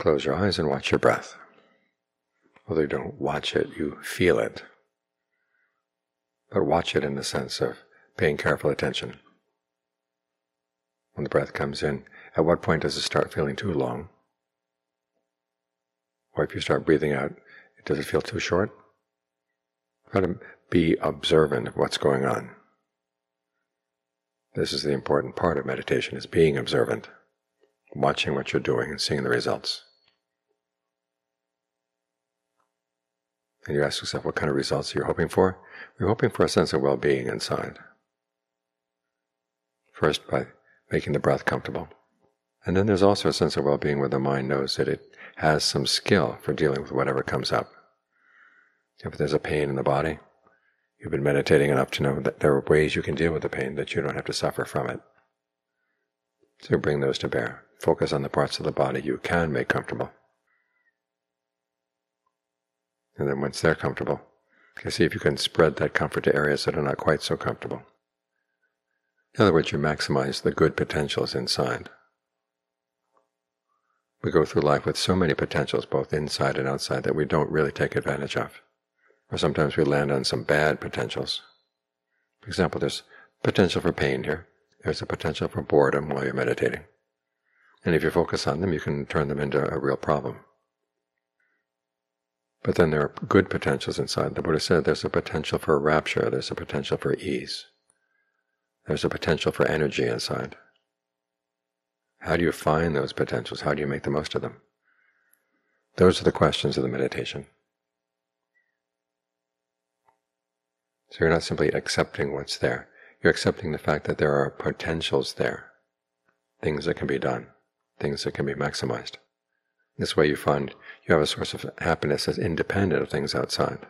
Close your eyes and watch your breath. Although you don't watch it, you feel it. But watch it in the sense of paying careful attention. When the breath comes in, at what point does it start feeling too long? Or if you start breathing out, does it feel too short? Try to be observant of what's going on. This is the important part of meditation, is being observant, watching what you're doing and seeing the results. And you ask yourself, what kind of results you're hoping for? You're hoping for a sense of well-being inside. First, by making the breath comfortable. And then there's also a sense of well-being where the mind knows that it has some skill for dealing with whatever comes up. If there's a pain in the body, you've been meditating enough to know that there are ways you can deal with the pain, that you don't have to suffer from it. So bring those to bear. Focus on the parts of the body you can make comfortable. And then once they're comfortable, you see if you can spread that comfort to areas that are not quite so comfortable. In other words, you maximize the good potentials inside. We go through life with so many potentials, both inside and outside, that we don't really take advantage of. Or sometimes we land on some bad potentials. For example, there's potential for pain here. There's a potential for boredom while you're meditating. And if you focus on them, you can turn them into a real problem. But then there are good potentials inside. The Buddha said there's a potential for rapture, there's a potential for ease. There's a potential for energy inside. How do you find those potentials? How do you make the most of them? Those are the questions of the meditation. So you're not simply accepting what's there. You're accepting the fact that there are potentials there, things that can be done, things that can be maximized. This way you find you have a source of happiness that's independent of things outside.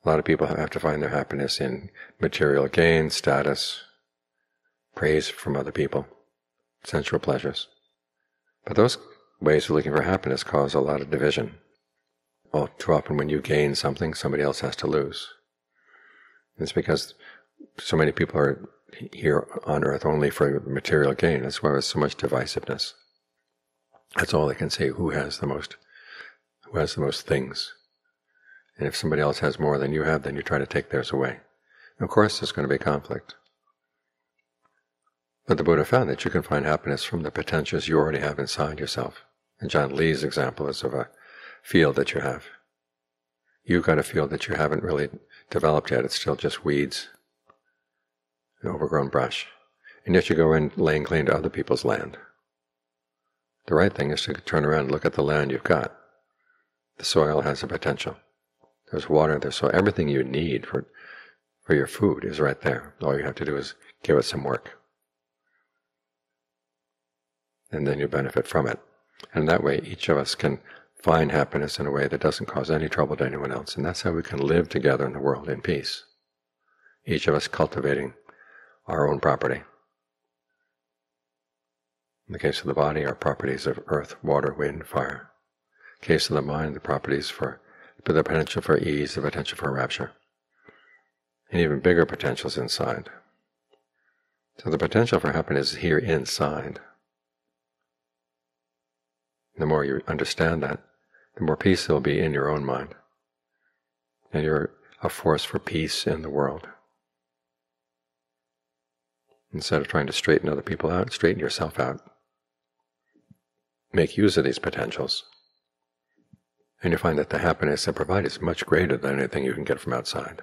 A lot of people have to find their happiness in material gain, status, praise from other people, sensual pleasures. But those ways of looking for happiness cause a lot of division. Well, too often when you gain something, somebody else has to lose. It's because so many people are here on earth only for material gain. That's why there's so much divisiveness. That's all they can say, who has the most things. And if somebody else has more than you have, then you try to take theirs away. And of course there's going to be conflict. But the Buddha found that you can find happiness from the potentials you already have inside yourself. And John Lee's example is of a field that you have. You've got a field that you haven't really developed yet. It's still just weeds and overgrown brush. And yet you go in laying claim to other people's land. The right thing is to turn around and look at the land you've got. The soil has a potential. There's water, there's soil. Everything you need for your food is right there. All you have to do is give it some work. And then you benefit from it. And that way each of us can find happiness in a way that doesn't cause any trouble to anyone else. And that's how we can live together in the world in peace. Each of us cultivating our own property. In the case of the body, our properties of earth, water, wind, fire. In the case of the mind, the properties for the potential for ease, the potential for rapture. And even bigger potentials inside. So the potential for happiness is here inside. The more you understand that, the more peace there will be in your own mind. And you're a force for peace in the world. Instead of trying to straighten other people out, straighten yourself out. Make use of these potentials. And you find that the happiness they provide is much greater than anything you can get from outside.